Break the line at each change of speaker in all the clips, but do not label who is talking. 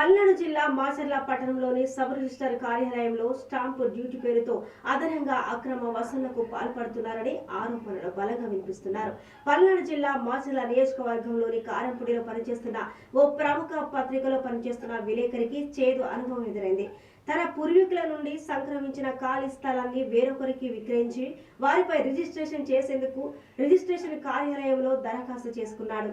పల్నాడు జిల్లా మాచర్ల పట్టణంలోని sub register కార్యాలయంలో స్టాంపు డ్యూటీ పేరుతో అదనంగా అక్రమ వసూళ్లకు పాల్పడుతున్నారని ఆరోపణలు బలంగా వినిపిస్తున్నారు. పల్నాడు జిల్లా మాచర్ల నియోజకవర్గంలోని కారంపూడిలో పనిచేస్తున్న ఓ ప్రముఖ పత్రికలో పనిచేస్తున్న విలేకరికి చేదు అనుభవం ఎదురైంది. తన పూర్వీకుల నుండి సంక్రమించిన ఖాళీ స్థలాన్ని వేరొకరికి విక్రయించి వారిపై రిజిస్ట్రేషన్ చేసేందుకు రిజిస్ట్రేషన్ కార్యాలయంలో దరఖాస్తు చేసుకున్నాడు.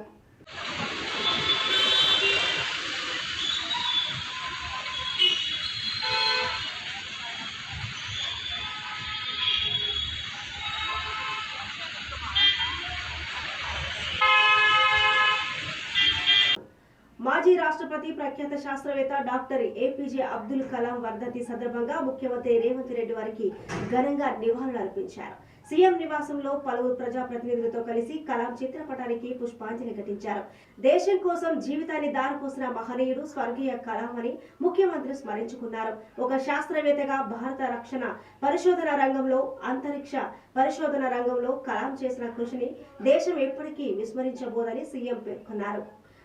మాజీ రాష్ట్రపతి ప్రఖ్యాత శాస్త్రవేత్త డాక్టర్ ఏపీజే అబ్దుల్ కలాం వర్ధంతి సందర్భంగా ముఖ్యమంత్రి రేవంత్ రెడ్డి వారికి ఘనంగా నివాళులు అర్పించారు. సీఎం నివాసంలో పలువురు ప్రజాప్రతినిధులతో కలిసి కలాం చిత్రపటానికి పుష్పాంజలి ఘటించారు. దేశం కోసం జీవితాన్ని దారిపోసిన మహనీయుడు స్వర్గీయ కలాం అని ముఖ్యమంత్రి స్మరించుకున్నారు. ఒక శాస్త్రవేత్తగా భారత రక్షణ పరిశోధన రంగంలో, అంతరిక్ష పరిశోధన రంగంలో కలాం చేసిన కృషిని దేశం ఎప్పటికీ విస్మరించబోదని సీఎం పేర్కొన్నారు.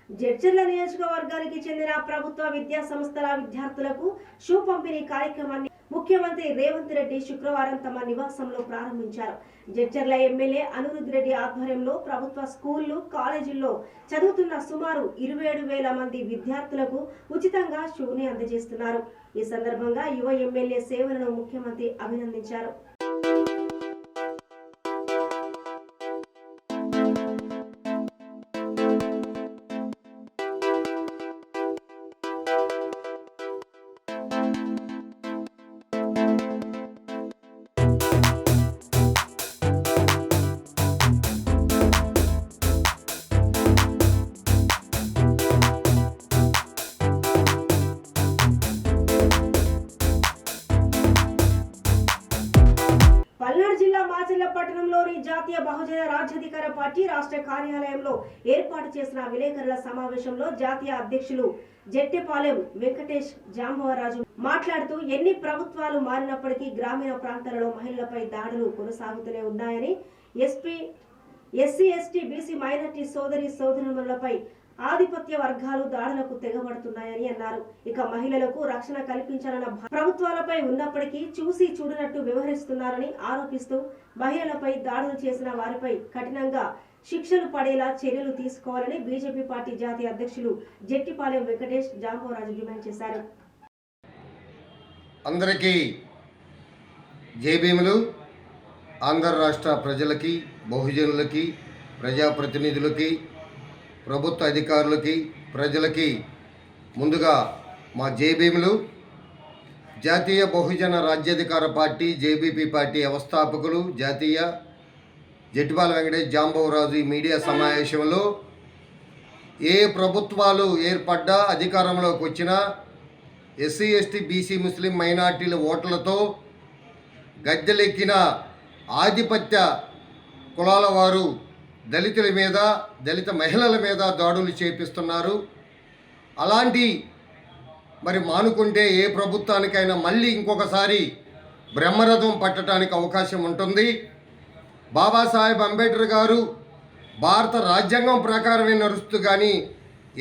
జడ్చర్ల నియోజకవర్గానికి చెందిన ప్రభుత్వ విద్యా సంస్థల విద్యార్థులకు షూ పంపిణీ కార్యక్రమాన్ని ముఖ్యమంత్రి రేవంత్ రెడ్డి శుక్రవారం తమ నివాసంలో ప్రారంభించారు. జడ్చర్ల ఎమ్మెల్యే అనిరుద్ రెడ్డి ఆధ్వర్యంలో ప్రభుత్వ స్కూళ్లు, కాలేజీల్లో చదువుతున్న సుమారు 27,000 మంది విద్యార్థులకు ఉచితంగా షూని అందజేస్తున్నారు. ఈ సందర్భంగా యువ ఎమ్మెల్యే సేవలను ముఖ్యమంత్రి అభినందించారు. పల్నాడు జిల్లా మాచర్ల పట్టణంలోని జాతీయ బహుజన రాజ్యాధికార పార్టీ రాష్ట్ర కార్యాలయంలో ఏర్పాటు చేసిన విలేకరుల సమావేశంలో జాతీయ అధ్యక్షులు జెట్టెపాలెం వెంకటేష్ జాంబవరాజు మాట్లాడుతూ ఎన్ని ప్రభుత్వాలు మారినప్పటికీ గ్రామీణ ప్రాంతాలలో మహిళలపై దాడులు కొనసాగుతూనే ఉన్నాయని, ఎస్సీ ఎస్టీ బీసీ మైనారిటీ సోదరులపై ఆధిపత్య వర్గాలు దాడులకు తెగబడుతున్నాయని అన్నారు. ఇక మహిళలకు రక్షణ కల్పించాలన్న ప్రభుత్వాలపై ఉన్నప్పటికీ చూసి చూడనట్టు వ్యవహరిస్తున్నారని ఆరోపిస్తూ మహిళలపై దాడులు చేసిన వారిపై కఠినంగా శిక్షలు పడేలా చర్యలు తీసుకోవాలని బీజేపీ పార్టీ జాతీయ అధ్యక్షులు జెట్టిపాలెం వెంకటేష్ జాంబవరాజు డిమాండ్ చేశారు.
అందరికీ జై భీములు. ఆంధ్ర రాష్ట్ర ప్రజలకి, బహుజనులకి, ప్రజాప్రతినిధులకి, ప్రభుత్వ అధికారులకి, ప్రజలకి ముందుగా మా జై భీములు. జాతీయ బహుజన రాజ్యాధికార పార్టీ జేబీపీ పార్టీ వ్యవస్థాపకులు జాతీయ జెట్టిపాలెం వెంకటేష్ జాంబవరాజు ఈ మీడియా సమావేశంలో ఏ ప్రభుత్వాలు ఏర్పడ్డా, అధికారంలోకి వచ్చినా ఎస్సీ ఎస్టీ బీసీ ముస్లిం మైనార్టీల ఓట్లతో గద్దెలెక్కిన ఆధిపత్య కులాల వారు దళితుల మీద, దళిత మహిళల మీద దాడులు చేపిస్తున్నారు. అలాంటి మానుకుంటే ఏ ప్రభుత్వానికైనా మళ్ళీ ఇంకొకసారి బ్రహ్మరథం పట్టడానికి అవకాశం ఉంటుంది. బాబాసాహెబ్ అంబేద్కర్ గారు భారత రాజ్యాంగం ప్రకారమే నడుస్తూ కానీ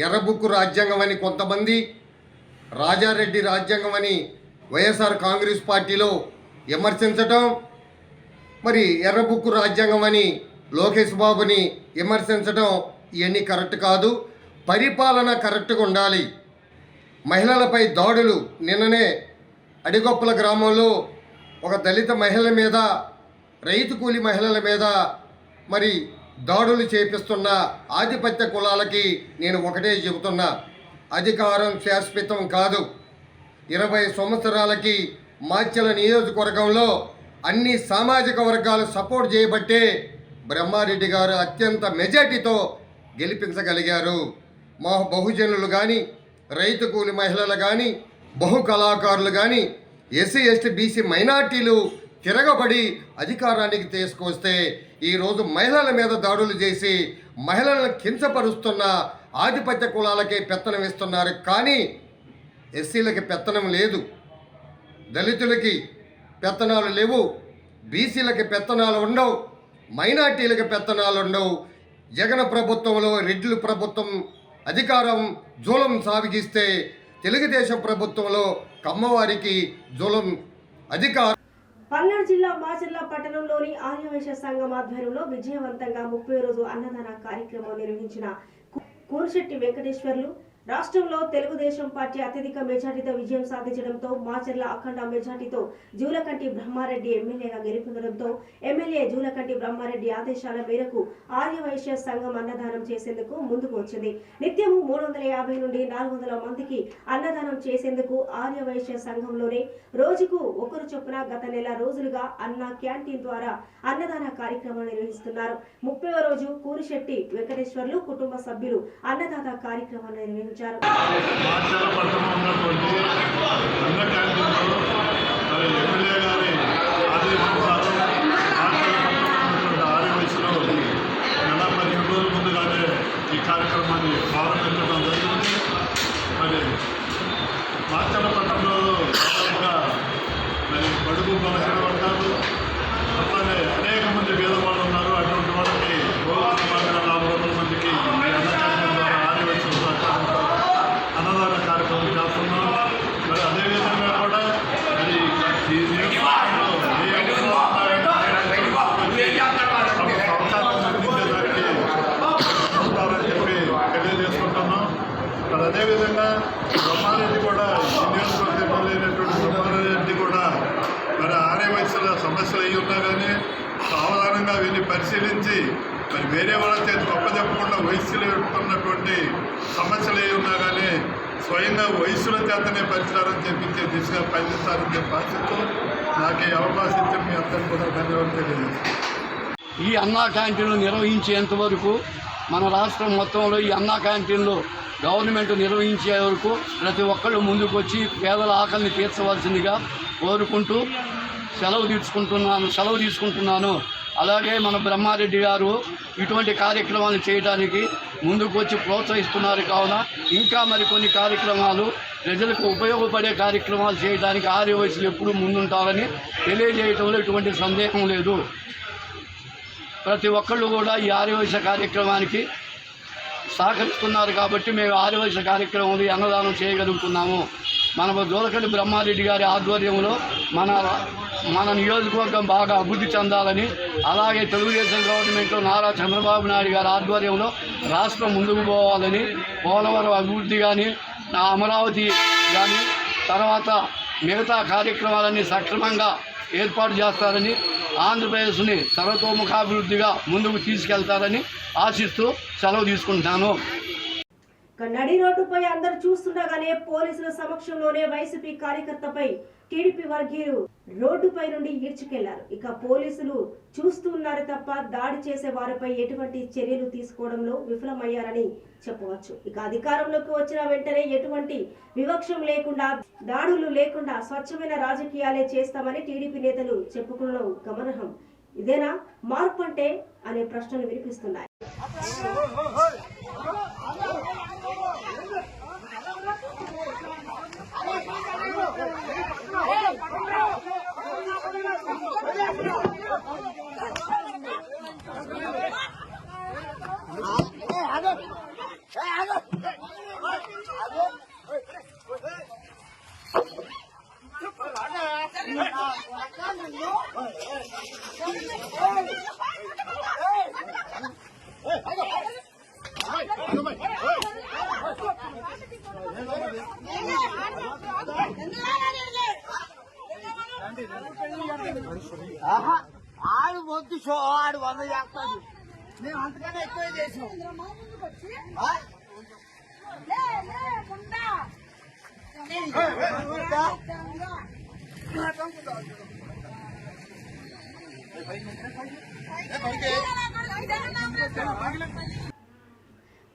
ఎర్రబుక్కు రాజ్యాంగం అని కొంతమంది, రాజారెడ్డి రాజ్యాంగం అని వైఎస్ఆర్ కాంగ్రెస్ పార్టీలో విమర్శించటం, ఎర్రబుక్కు రాజ్యాంగం అని లోకేష్ బాబుని విమర్శించడం ఇవన్నీ కరెక్ట్ కాదు. పరిపాలన కరెక్ట్గా ఉండాలి. మహిళలపై దాడులు, నిన్ననే అడిగొప్పల గ్రామంలో ఒక దళిత మహిళల మీద, రైతు కూలి మహిళల మీద దాడులు చేపిస్తున్న ఆధిపత్య కులాలకి నేను ఒకటే చెబుతున్నా, అధికారం శాశ్వతం కాదు. 20 సంవత్సరాలకి మాచర్ల నియోజకవర్గంలో అన్ని సామాజిక వర్గాలు సపోర్ట్ చేయబట్టే బ్రహ్మారెడ్డి గారు అత్యంత మెజార్టీతో గెలిపించగలిగారు. మా బహుజనులు కానీ, రైతు కూలి మహిళలు కానీ, బహు కళాకారులు కానీ, ఎస్సీ ఎస్టీ బీసీ మైనార్టీలు తిరగబడి అధికారానికి తీసుకొస్తే ఈరోజు మహిళల మీద దాడులు చేసి మహిళలను కించపరుస్తున్న ఆధిపత్య కులాలకే పెత్తనం ఇస్తున్నారు. కానీ ఎస్సీలకి పెత్తనం లేదు, దళితులకి పెత్తనాలు లేవు, బీసీలకి పెత్తనాలు ఉండవు, మైనార్టీలకు పెత్తనాలు ఉండవు. జగన్ ప్రభుత్వంలో రెడ్డిల ప్రభుత్వం అధికారం జూలం సాగిస్తే తెలుగుదేశం ప్రభుత్వంలో కమ్మవారికి జులం అధికారం.
పల్నాడు జిల్లా మాచర్ల పట్టణంలోని ఆర్యవైశ్య సంఘం ఆధ్వర్యంలో విజయవంతంగా 30వ రోజు అన్నదాన కార్యక్రమం నిర్వహించిన కూర్శెట్టి వెంకటేశ్వర్లు రాష్ట్రంలో తెలుగుదేశం పార్టీ అత్యధిక మెజార్టీతో విజయం సాధించడంతో మాచర్ల అఖండ మెజార్టీతో జూలకంటి బ్రహ్మారెడ్డి ఎమ్మెల్యేగా గెలుపొందడంతో ఎమ్మెల్యే జూలకంటి బ్రహ్మారెడ్డి ఆదేశాల మేరకు ఆర్యవైశ్య సంఘం అన్నదానం చేసేందుకు ముందుకు వచ్చింది. నిత్యము 350 నుండి 400 మందికి అన్నదానం చేసేందుకు ఆర్యవైశ్య సంఘంలోనే రోజుకు ఒకరు చొప్పున గత నెల రోజులుగా అన్న క్యాంటీన్ ద్వారా అన్నదాన కార్యక్రమం నిర్వహిస్తున్నారు. 30వ రోజు కూరిశెట్టి వెంకటేశ్వర్లు కుటుంబ సభ్యులు అన్నదాత కార్యక్రమాన్ని నిర్వహించారు.
ఈ కార్యక్రమాన్ని ప్రారంభించడం జరిగింది. మరి మాచర్ల పట్టణంలో మరి బడుగు బలహీన వర్గాలు అట్లానే అనేక మంది పేదవాళ్ళు ఉన్నారు. అటువంటి వాళ్ళకి 400 మందికి అన్నదాన కార్యక్రమం చేస్తున్నాం. మరి అదేవిధంగా కూడా మరి ఈ నియోజకవర్గంలో ఏ అవకాశం అందించేదానికి ఉంటారని చెప్పి తెలియజేసుకుంటున్నాం. మరి అదేవిధంగా బ్రహ్మారెడ్డి కూడా ఈ నియోజకవర్గ ఎమ్మెల్యే అయినటువంటి బ్రహ్మారెడ్డి కూడా మరి ఆర్యవైశ్యుల సమస్యలు అయ్యి ఉన్నా కానీ సావధానంగా వీళ్ళని పరిశీలించి మరి వేరే వాళ్ళ చేతి గొప్ప చెప్పకుండా వయస్సులు పెట్టుకున్నటువంటి సమస్యలు అయి ఉన్నా కానీ స్వయంగా వయస్సుల చేతనే పరిష్కారం చేపించే దిశగా పయనిస్తారని చెప్పి ఆశిస్తూ నాకు ఈ అవకాశం ఇచ్చే మీ అందరికీ కూడా ధన్యవాదాలు తెలియజేస్తాను.
ఈ అన్నా క్యాంటీన్లు నిర్వహించేంత వరకు మన రాష్ట్రం మొత్తంలో ఈ అన్నా క్యాంటీన్లు గవర్నమెంట్ నిర్వహించే వరకు ప్రతి ఒక్కళ్ళు ముందుకు వచ్చి పేదల ఆకలిని తీర్చవలసిందిగా కోరుకుంటూ సెలవు తీసుకుంటున్నాను. అలాగే మన బ్రహ్మారెడ్డి గారు ఇటువంటి కార్యక్రమాలు చేయడానికి ముందుకు వచ్చి ప్రోత్సహిస్తున్నారు. కావున ఇంకా మరికొన్ని కార్యక్రమాలు ప్రజలకు ఉపయోగపడే కార్యక్రమాలు చేయడానికి ఆర్యవైశ్యులు ఎప్పుడూ ముందుంటారని తెలియజేయటంలో ఎటువంటి సందేహం లేదు. ప్రతి ఒక్కళ్ళు కూడా ఈ ఆర్యవైశ్య కార్యక్రమానికి సహకరిస్తున్నారు కాబట్టి మేము ఆర్యవైశ్య కార్యక్రమంలో అన్నదానం చేయగలుగుతున్నాము. మన జూలకంటి బ్రహ్మారెడ్డి గారి ఆధ్వర్యంలో మన నియోజకవర్గం బాగా అభివృద్ధి చెందాలని, అలాగే తెలుగుదేశం గవర్నమెంట్లో నారా చంద్రబాబు నాయుడు గారి ఆధ్వర్యంలో రాష్ట్రం ముందుకు పోవాలని, పోలవరం అభివృద్ధి కానీ, అమరావతి కానీ, తర్వాత మిగతా కార్యక్రమాలన్నీ సక్రమంగా ఏర్పాటు చేస్తారని, ఆంధ్రప్రదేశ్ని సర్వతోముఖాభివృద్ధిగా ముందుకు తీసుకెళ్తారని ఆశిస్తూ సెలవు తీసుకుంటాను.
నడి రోడ్డుపై అందరూ చూస్తుండగానే పోలీసుల సమక్షంలోనే వైసీపీ కార్యకర్తపై టీడీపీ వర్గీయులు రోడ్డుపై నుండి ఈడ్చుకెళ్లారు. ఇక పోలీసులు చూస్తున్నారు తప్ప దాడి చేసే వారిపై ఎటువంటి చర్యలు తీసుకోవడంలో విఫలమయ్యారని చెప్పవచ్చు. ఇక అధికారంలోకి వచ్చిన వెంటనే ఎటువంటి వివక్షం లేకుండా, దాడులు లేకుండా స్వచ్ఛమైన రాజకీయాలే చేస్తామని టీడీపీ నేతలు చెప్పుకోవడం గమనార్హం. ఇదేనా మార్పు అంటే అనే ప్రశ్నలు వినిపిస్తున్నాయి.
ఆడు వద్దు షో ఆడు 100 చేస్తాడు. మేము అంతకన్నా ఎక్కువ చేసాం.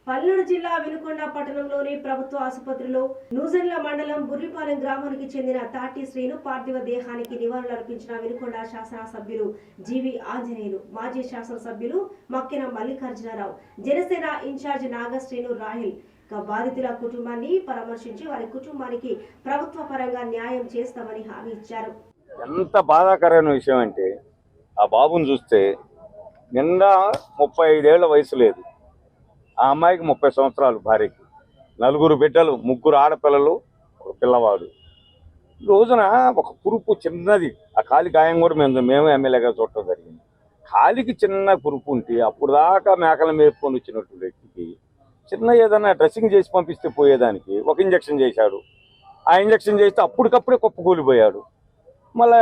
పల్నాడు జిల్లా వినుకొండ పట్టణంలోని ప్రభుత్వ ఆసుపత్రిలో నూజెండ్ల మండలం బుర్రిపాలెం గ్రామానికి చెందిన తాటి శ్రీను పార్థివ దేహానికి నివాళులర్పించిన వినుకొండ శాసనసభ్యులు జీవి ఆంజనేయులు, మాజీ శాసనసభ్యులు మక్కెన మల్లికార్జునరావు, జనసేన ఇన్ఛార్జ్ నాగశ్రీను రాహిల్ బాధితుల కుటుంబాన్ని పరామర్శించి వారి కుటుంబానికి ప్రభుత్వ పరంగా న్యాయం చేస్తామని హామీ ఇచ్చారు.
ఎంత బాధాకరమైన విషయం అంటే ఆ బాబుని చూస్తే నిండా 35 ఏళ్ల వయసు లేదు. ఆ అమ్మాయికి 30 సంవత్సరాలు, భార్యకి 4 బిడ్డలు, 3 ఆడపిల్లలు, పిల్లవాడు. ఈ రోజున ఒక కురుపు చిన్నది, ఆ కాలి గాయం కూడా మేము ఎమ్మెల్యేగా చూడటం జరిగింది. కాలికి చిన్న కురుపు ఉంటే అప్పుడు దాకా మేకలు మేపుకొని వచ్చినట్టు వ్యక్తికి చిన్న ఏదైనా డ్రెస్సింగ్ చేసి పంపిస్తే పోయేదానికి ఒక ఇంజక్షన్ చేశాడు. ఆ ఇంజక్షన్ చేస్తే అప్పటికప్పుడే కుప్పకూలిపోయాడు. మళ్ళీ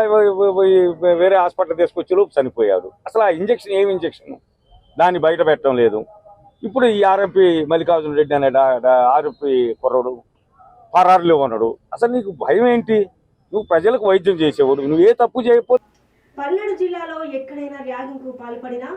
వేరే హాస్పిటల్ తీసుకొచ్చి లోపు చనిపోయాడు. అసలు ఆ ఇంజక్షన్ ఏమి ఇంజక్షన్ దాన్ని బయట పెట్టడం లేదు. ఇప్పుడు ఈ ఆర్ఎంపీ మల్లికార్జున రెడ్డి అనే ఆర్ఎంపీ కుర్రడు పరారులో ఉన్నాడు. అసలు నీకు భయం ఏంటి? నువ్వు ప్రజలకు వైద్యం చేసేవాడు, నువ్వు ఏ తప్పు చేయకపోతే.
పల్నాడు జిల్లాలో ఎక్కడైనా ర్యాగింగ్ కు పాల్పడినా,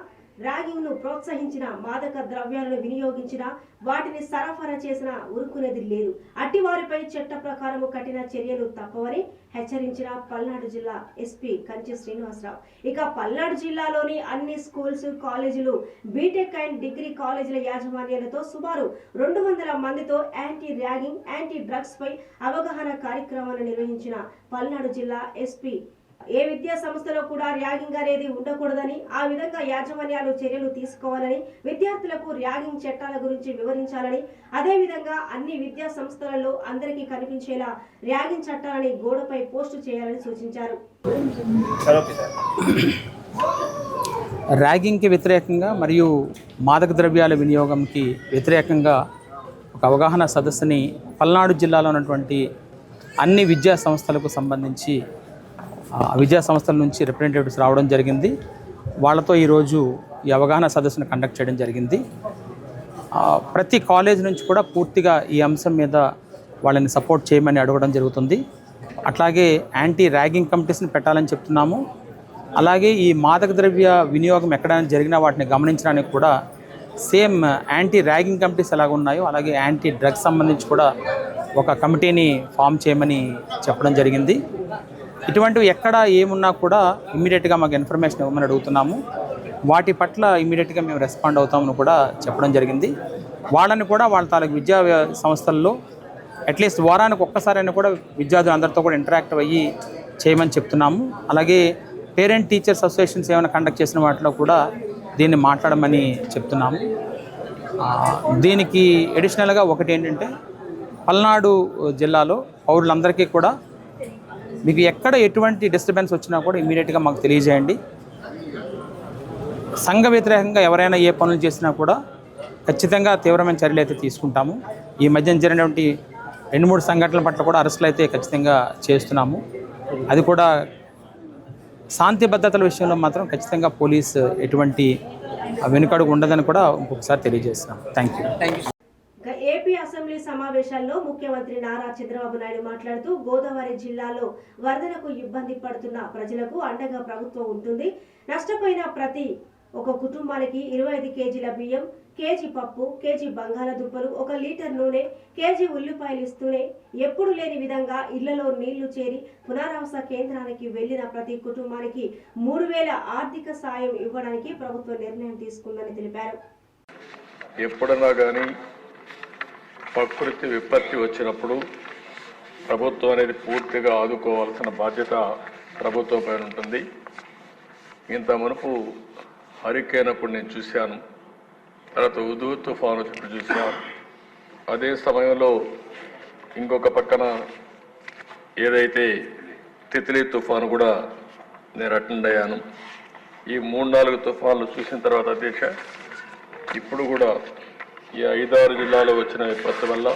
ర్యాగింగ్ ను ప్రోత్సహించిన, మాదక ద్రవ్యాలను వినియోగించిన, వాటిని సరఫరా చేసిన ఊరుకునేది లేదు. అట్టి వారిపై చట్ట ప్రకారం కఠిన చర్యలు తప్పవని హెచ్చరించిన పల్నాడు జిల్లా ఎస్పీ కంచి శ్రీనివాసరావు. ఇక పల్నాడు జిల్లాలోని అన్ని స్కూల్స్, కాలేజీలు, బీటెక్ అండ్ డిగ్రీ కాలేజీల యాజమాన్యాలతో సుమారు 200 మందితో యాంటీ ర్యాగింగ్, యాంటీ డ్రగ్స్ పై అవగాహన కార్యక్రమాన్ని నిర్వహించిన పల్నాడు జిల్లా ఎస్పీ ఏ విద్యా సంస్థలో కూడా ర్యాగింగ్ అనేది ఉండకూడదని, ఆ విధంగా యాజమాన్యాలు చర్యలు తీసుకోవాలని, విద్యార్థులకు ర్యాగింగ్ చట్టాల గురించి వివరించాలని, అదేవిధంగా అన్ని విద్యా సంస్థలలో అందరికీ కనిపించేలా ర్యాగింగ్ చట్టాలని గోడపై పోస్టు చేయాలని సూచించారు.
ర్యాగింగ్కి వ్యతిరేకంగా మరియు మాదక ద్రవ్యాల వినియోగంకి వ్యతిరేకంగా ఒక అవగాహన సదస్సుని పల్నాడు జిల్లాలో ఉన్నటువంటి అన్ని విద్యా సంస్థలకు సంబంధించి విద్యా సంస్థల నుంచి రిప్రజెంటేటివ్స్ రావడం జరిగింది. వాళ్ళతో ఈరోజు ఈ అవగాహన సదస్సును కండక్ట్ చేయడం జరిగింది. ప్రతి కాలేజ్ నుంచి కూడా పూర్తిగా ఈ అంశం మీద వాళ్ళని సపోర్ట్ చేయమని అడగడం జరుగుతుంది. అట్లాగే యాంటీ ర్యాగింగ్ కమిటీస్ని పెట్టాలని చెప్తున్నాము. అలాగే ఈ మాదక ద్రవ్య వినియోగం ఎక్కడైనా జరిగినా వాటిని గమనించడానికి కూడా సేమ్ యాంటీ ర్యాగింగ్ కమిటీస్ ఎలాగ ఉన్నాయో అలాగే యాంటీ డ్రగ్స్ సంబంధించి కూడా ఒక కమిటీని ఫామ్ చేయమని చెప్పడం జరిగింది. ఇటువంటివి ఎక్కడ ఏమున్నా కూడా ఇమ్మీడియట్గా మాకు ఇన్ఫర్మేషన్ ఇవ్వమని అడుగుతున్నాము. వాటి పట్ల ఇమ్మీడియట్గా మేము రెస్పాండ్ అవుతామని కూడా చెప్పడం జరిగింది. వాళ్ళని కూడా వాళ్ళ తాలూకు విద్యా సంస్థల్లో అట్లీస్ట్ వారానికి ఒక్కసారైనా కూడా విద్యార్థులు అందరితో కూడా ఇంటరాక్ట్ అయ్యి చేయమని చెప్తున్నాము. అలాగే పేరెంట్ టీచర్స్ అసోసియేషన్స్ ఏమైనా కండక్ట్ చేసిన వాటిలో కూడా దీన్ని మాట్లాడమని చెప్తున్నాము. దీనికి అడిషనల్గా ఒకటి ఏంటంటే పల్నాడు జిల్లాలో పౌరులందరికీ కూడా మీకు ఎక్కడ ఎటువంటి డిస్టర్బెన్స్ వచ్చినా కూడా ఇమ్మీడియట్గా మాకు తెలియజేయండి. సంఘ వ్యతిరేకంగా ఎవరైనా ఏ పనులు చేసినా కూడా ఖచ్చితంగా తీవ్రమైన చర్యలు అయితే తీసుకుంటాము. ఈ మధ్యన జరిగినటువంటి 2-3 సంఘటనల పట్ల కూడా అరెస్టులు అయితే ఖచ్చితంగా చేస్తున్నాము. అది కూడా శాంతి భద్రతల విషయంలో మాత్రం ఖచ్చితంగా పోలీసు ఎటువంటి వెనుకడుగు ఉండదని కూడా ఇంకొకసారి తెలియజేస్తున్నాం. Thank you.
ఏపీ అసెంబ్లీ సమావేశాల్లో ముఖ్యమంత్రి నారా చంద్రబాబు నాయుడు మాట్లాడుతూ గోదావరి జిల్లాలో వరదలకు ఇబ్బంది పడుతున్న ప్రజలకు అండగా ప్రభుత్వం ఉంటుంది. నష్టపోయిన ప్రతి ఒక కుటుంబానికి 25 కేజీల బియ్యం, కేజీ పప్పు, కేజీ బంగాళాదుంపలు, 1 లీటర్ నూనె, కేజీ ఉల్లిపాయలు ఇస్తూనే ఎప్పుడు లేని విధంగా ఇళ్లలో నీళ్లు చేరి పునరావాస కేంద్రానికి వెళ్లిన ప్రతి కుటుంబానికి 3000 ఆర్థిక సాయం ఇవ్వడానికి ప్రభుత్వం నిర్ణయం తీసుకుందని తెలిపారు.
ఎప్పుడన్నా కానీ ప్రకృతి విపత్తి వచ్చినప్పుడు ప్రభుత్వం అనేది పూర్తిగా ఆదుకోవాల్సిన బాధ్యత ప్రభుత్వం పైన ఉంటుంది. ఇంత మునుపు హరికేన్ అప్పుడు నేను చూశాను, తర్వాత ఉదూ తుఫాను వచ్చినప్పుడు చూశాను. అదే సమయంలో ఇంకొక పక్కన ఏదైతే తిత్లీ తుఫాను కూడా నేను అటెండ్ అయ్యాను. ఈ 3-4 తుఫాన్లు చూసిన తర్వాత అధ్యక్ష ఇప్పుడు కూడా ఈ 5-6 జిల్లాలో వచ్చిన విపత్తు వల్ల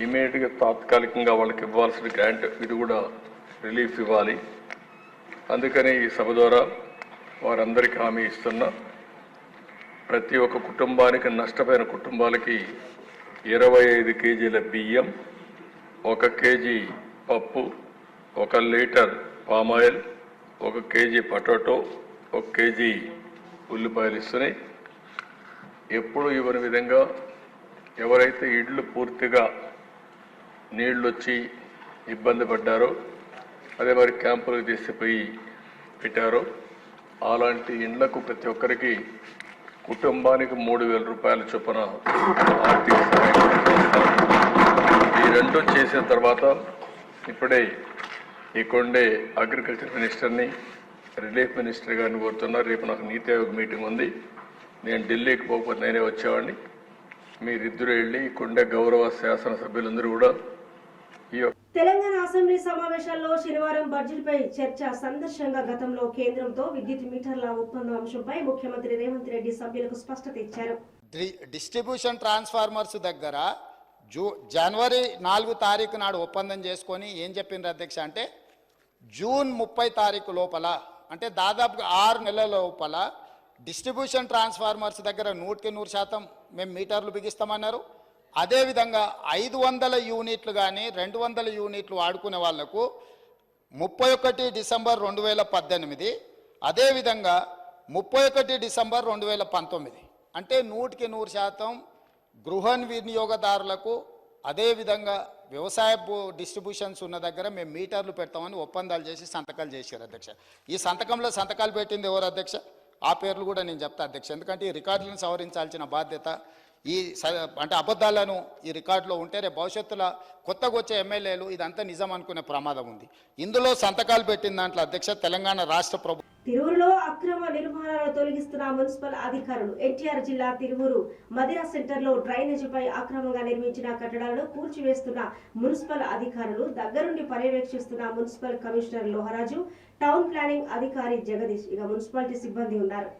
ఇమీడియట్గా తాత్కాలికంగా వాళ్ళకి ఇవ్వాల్సిన గ్రాంట్ ఇది కూడా రిలీఫ్ ఇవ్వాలి. అందుకని ఈ సభ ద్వారా వారందరికీ హామీ ఇస్తున్నా. ప్రతి ఒక్క కుటుంబానికి, నష్టపోయిన కుటుంబాలకి 25 కేజీల బియ్యం, 1 కేజీ పప్పు, 1 litre palm oil, 1 KG potato, 1 KG ఉల్లిపాయలు ఇస్తున్నాయి. ఎప్పుడు ఇవ్వని విధంగా ఎవరైతే ఇళ్ళు పూర్తిగా నీళ్ళు వచ్చి ఇబ్బంది పడ్డారో, అదే మరి క్యాంపులకు తీసుకుపోయి పెట్టారో అలాంటి ఇండ్లకు ప్రతి ఒక్కరికి కుటుంబానికి 3000 రూపాయల చొప్పున ఆర్థిక సహాయం. ఈ 2 చేసిన తర్వాత ఇప్పుడే ఇక్కడే అగ్రికల్చర్ మినిస్టర్ని, రిలీఫ్ మినిస్టర్ గారిని కోరుతున్నారు. రేపు నాకు నీతి ఆయోగ్ మీటింగ్ ఉంది. నేను ఢిల్లీకి పోకపోతే నేనే వచ్చేవాడిని. మీరిద్దరూ వెళ్ళి ఇక్కడే గౌరవ శాసనసభ్యులందరూ కూడా ఈ
తెలంగాణ అసెంబ్లీ సమావేశాల్లో శనివారం బడ్జెట్పై చర్చ సందర్శంగా గతంలో కేంద్రంతో విద్యుత్ మీటర్ల ఒప్పందం అంశంపై ముఖ్యమంత్రి రేవంత్ రెడ్డి సభ్యులకు స్పష్టత ఇచ్చారు.
డిస్ట్రిబ్యూషన్ ట్రాన్స్ఫార్మర్స్ దగ్గర జనవరి 4 తారీఖు నాడు ఒప్పందం చేసుకొని ఏం చెప్పిండ్రు అధ్యక్ష అంటే జూన్ 30 తారీఖు లోపల అంటే దాదాపుగా 6 నెలల లోపల డిస్ట్రిబ్యూషన్ ట్రాన్స్ఫార్మర్స్ దగ్గర 100% మేము మీటర్లు బిగిస్తామన్నారు. అదేవిధంగా 500 యూనిట్లు కానీ 200 యూనిట్లు వాడుకునే వాళ్లకు 31 డిసెంబర్ 2018, అదేవిధంగా 31 డిసెంబర్ 2019 అంటే 100% గృహ వినియోగదారులకు అదేవిధంగా వ్యవసాయ డిస్ట్రిబ్యూషన్స్ ఉన్న దగ్గర మేము మీటర్లు పెడతామని ఒప్పందాలు చేసి సంతకాలు చేశారు అధ్యక్ష. ఈ సంతకంలో సంతకాలు పెట్టింది ఎవరు అధ్యక్ష? ఆ పేర్లు కూడా నేను చెప్తా అధ్యక్ష, ఎందుకంటే ఈ రికార్డులను సవరించాల్సిన బాధ్యత ఈ అంటే అబద్ధాలను ఈ రికార్డులో ఉంటే రేపు భవిష్యత్తులో కొత్తగా వచ్చే ఎమ్మెల్యేలు ఇదంతా నిజం అనుకునే ప్రమాదం ఉంది. ఇందులో సంతకాలు పెట్టిన దాంట్లో అధ్యక్ష తెలంగాణ రాష్ట్ర ప్రభుత్వం
తిరువురులో అక్రమ నిర్మాణాలను తొలగిస్తున్న మున్సిపల్ అధికారులు. ఎన్టీఆర్ జిల్లా తిరువురు మదిరా సెంటర్లో డ్రైనేజీపై అక్రమంగా నిర్మించిన కట్టడాలను కూల్చివేస్తున్న మున్సిపల్ అధికారులు దగ్గరుండి పర్యవేక్షిస్తున్న మున్సిపల్ కమిషనర్ లోహరాజు, టౌన్ ప్లానింగ్ అధికారి జగదీష్, ఇక మున్సిపాలిటీ సిబ్బంది ఉన్నారు.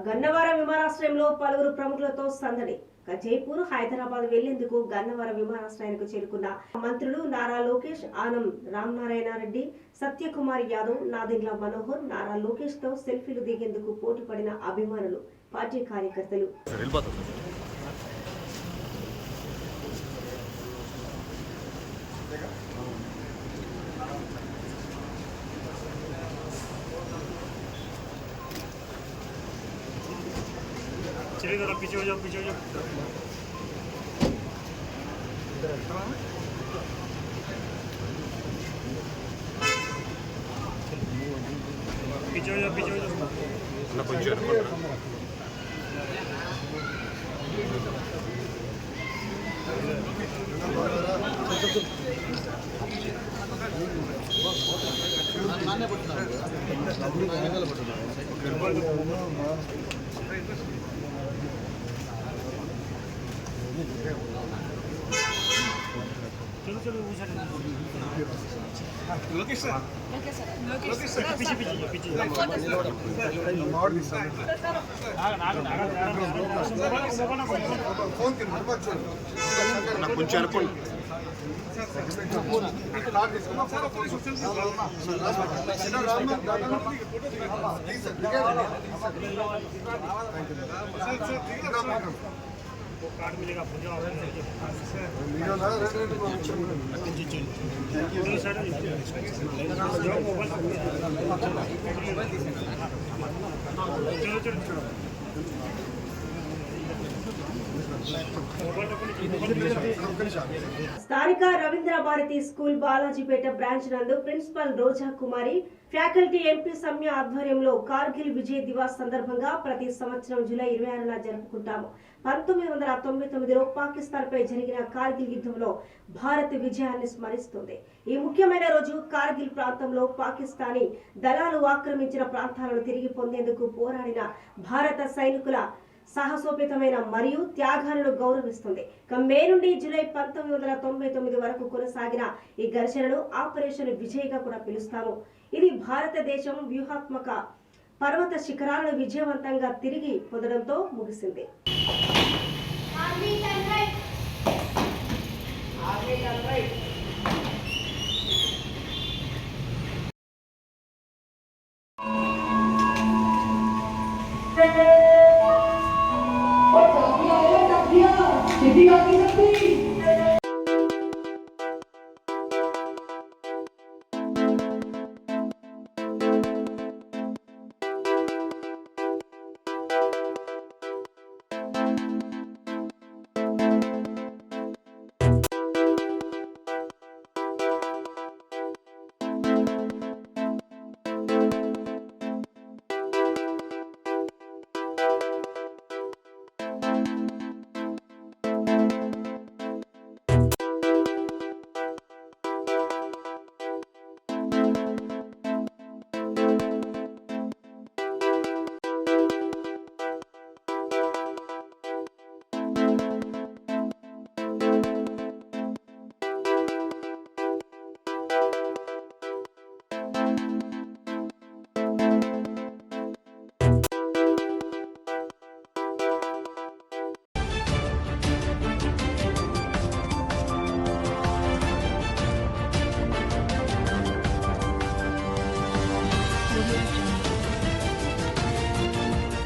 గన్నవరం విమానాశ్రయంలో పలువురు ప్రముఖులతో సందడి. జైపూర్, హైదరాబాద్ వెళ్లేందుకు గన్నవరం విమానాశ్రయానికి చేరుకున్న మంత్రులు నారా లోకేష్, ఆనం రామనారాయణ రెడ్డి, సత్యకుమార్ యాదవ్, నాదెండ్ల మనోహర్, నారా లోకేష్ తో సెల్ఫీలు దిగేందుకు పోటీ పడిన అభిమానులు, పార్టీ కార్యకర్తలు.
चलिए जरा पीछे हो जाओ, पीछे हो जाओ. पीछे हो जाओ, पीछे हो जाओ. चलो चलो लोकेश सर पीछे पीछे पीछे కొంచెం అనుకోండి वो कार्ड मिलेगा पूजा
స్థానిక రవీంద్ర భారతి స్కూల్ బాలాజీపేట బ్రాంచ్ నందు ప్రిన్సిపల్ రోజా కుమారి, ఫ్యాకల్టీ ఎంపీ సమ్య ఆధ్వర్యంలో కార్గిల్ విజయ్ దివాస్ సందర్భంగా ప్రతి సంవత్సరం జూలై 26న జరుపుకుంటాము. 1999లో పాకిస్తాన్ పై జరిగిన కార్గిల్ యుద్ధంలో భారత్ విజయాన్ని స్మరిస్తుంది. ఈ ముఖ్యమైన రోజు కార్గిల్ ప్రాంతంలో పాకిస్తానీ దళాలు ఆక్రమించిన ప్రాంతాలను తిరిగి పొందేందుకు పోరాడిన భారత సైనికుల సాహసోపేతమైన మరియు త్యాగాలను గౌరవిస్తుంది. మే నుండి జూలై 1999 వరకు కొనసాగిన ఈ ఘర్షణను ఆపరేషన్ విజయ్ గా కూడా పిలుస్తాము. ఇది భారతదేశం వ్యూహాత్మక పర్వత శిఖరాలను విజయవంతంగా తిరిగి పొందడంతో ముగిసింది.
Jadi